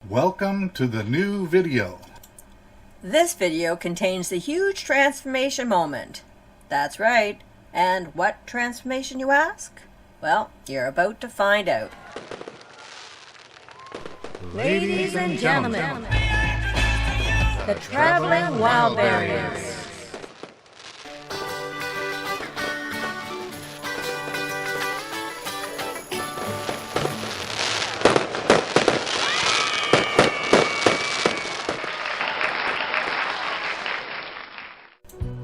Welcome to the new video. This video contains the huge transformation moment. That's right. And what transformation, you ask? Well, you're about to find out. Ladies and gentlemen, the Traveling Wildberries.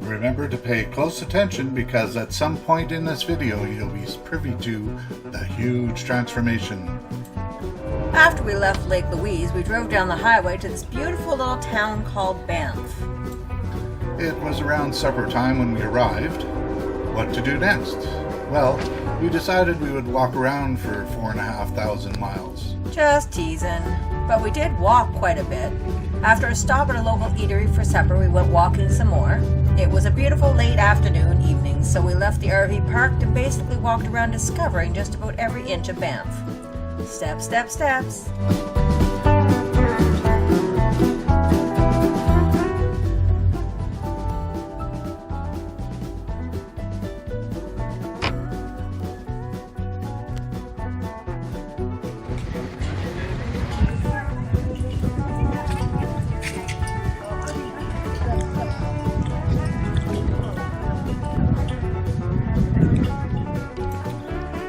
Remember to pay close attention because at some point in this video you'll be privy to the huge transformation. After we left Lake Louise, we drove down the highway to this beautiful little town called Banff. It was around supper time when we arrived. What to do next? Well, we decided we would walk around for 4,500 miles. Just teasing. But we did walk quite a bit. After a stop at a local eatery for supper, we went walking some more. It was a beautiful late afternoon evening, so we left the RV parked and basically walked around discovering just about every inch of Banff. Steps, steps, steps.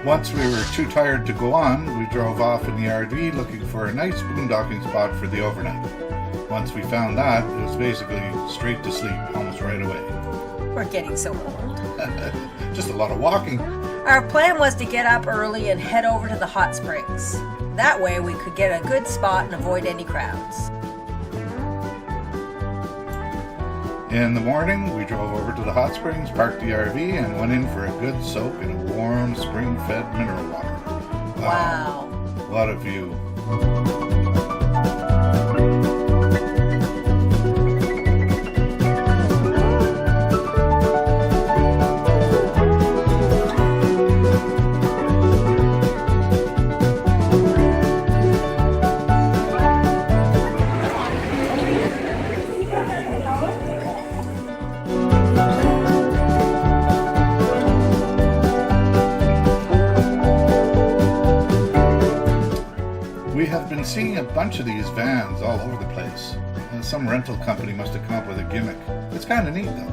Once we were too tired to go on, we drove off in the RV looking for a nice boondocking spot for the overnight. Once we found that, it was basically straight to sleep almost right away. We're getting so old. Just a lot of walking. Our plan was to get up early and head over to the hot springs. That way we could get a good spot and avoid any crowds. In the morning, we drove over to the hot springs, parked the RV, and went in for a good soak in a warm, spring-fed mineral water. Wow. What a view. We have been seeing a bunch of these vans all over the place. Some rental company must have come up with a gimmick. It's kind of neat though.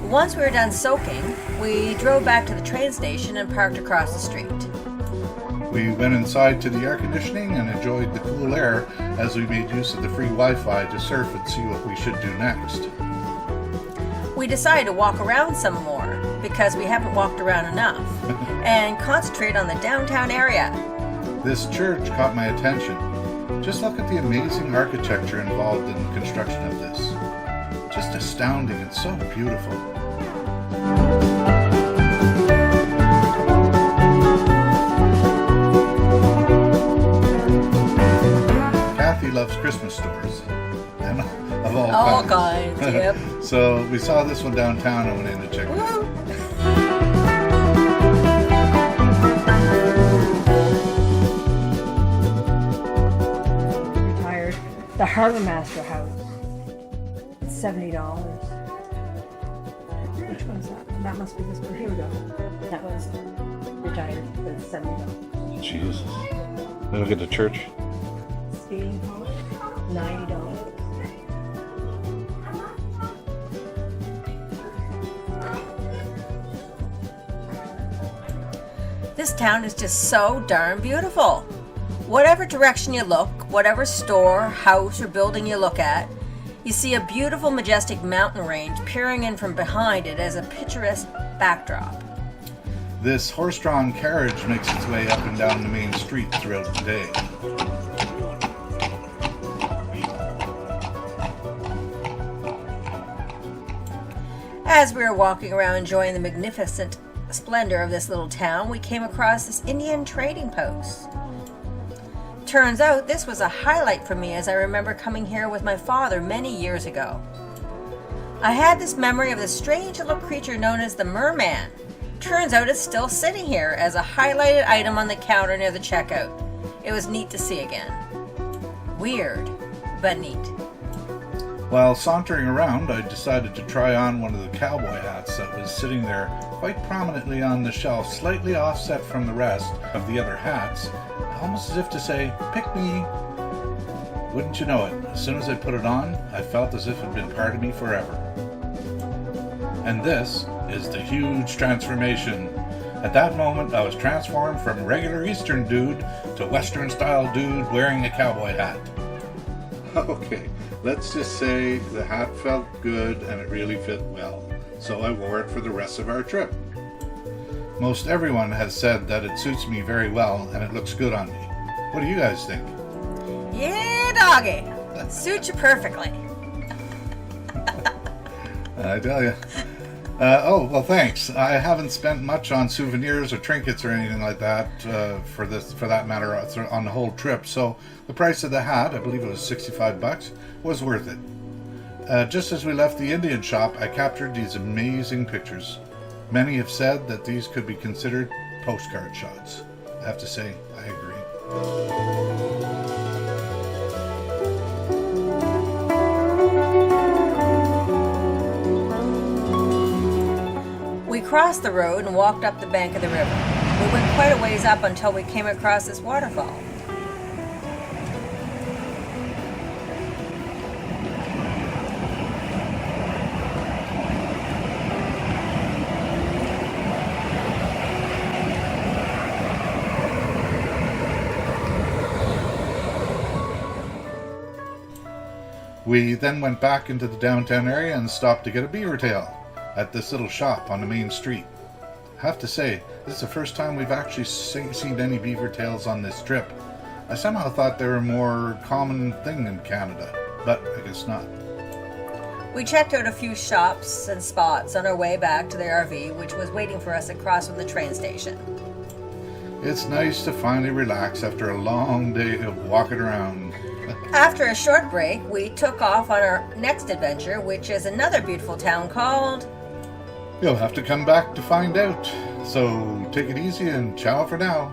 Once we were done soaking, we drove back to the train station and parked across the street. We went inside to the air conditioning and enjoyed the cool air as we made use of the free Wi-Fi to surf and see what we should do next. We decided to walk around some more because we haven't walked around enough and concentrate on the downtown area. This church caught my attention. Just look at the amazing architecture involved in the construction of this. Just astounding and so beautiful. Kathy loves Christmas stores. And of all kinds, yep. So we saw this one downtown and went in to check it out. Retired. The Harbor Master House. It's $70. Which one's that? That must be this one. Here we go. That was retired, but it's $70. Jesus. Look at the church. Skating pole, $90. This town is just so darn beautiful. Whatever direction you look, whatever store, house, or building you look at, you see a beautiful, majestic mountain range peering in from behind it as a picturesque backdrop. This horse-drawn carriage makes its way up and down the main street throughout the day. As we were walking around enjoying the magnificent splendor of this little town, we came across this Indian trading post. Turns out this was a highlight for me, as I remember coming here with my father many years ago. I had this memory of the strange little creature known as the Merman, Turns out it's still sitting here as a highlighted item on the counter near the checkout. It was neat to see again. Weird, but neat. While sauntering around, I decided to try on one of the cowboy hats that was sitting there quite prominently on the shelf, slightly offset from the rest of the other hats, almost as if to say, "Pick me." Wouldn't you know it, as soon as I put it on, I felt as if it had been part of me forever. And this is the huge transformation. At that moment, I was transformed from regular Eastern dude to Western-style dude wearing a cowboy hat. Okay, let's just say the hat felt good and it really fit well, so I wore it for the rest of our trip. Most everyone has said that it suits me very well and it looks good on me. What do you guys think? Yeah, doggy. Suits you perfectly. I tell you. Well, thanks. I haven't spent much on souvenirs or trinkets or anything like that for that matter, on the whole trip. So the price of the hat, I believe it was $65, was worth it. Just as we left the Indian shop, I captured these amazing pictures. Many have said that these could be considered postcard shots. I have to say, I agree. We crossed the road and walked up the bank of the river. We went quite a ways up until we came across this waterfall. We then went back into the downtown area and stopped to get a beaver tail at this little shop on the main street. I have to say, this is the first time we've actually seen any beaver tails on this trip. I somehow thought they were a more common thing in Canada, but I guess not. We checked out a few shops and spots on our way back to the RV, which was waiting for us across from the train station. It's nice to finally relax after a long day of walking around. After a short break, we took off on our next adventure, which is another beautiful town called... You'll have to come back to find out. So take it easy and ciao for now.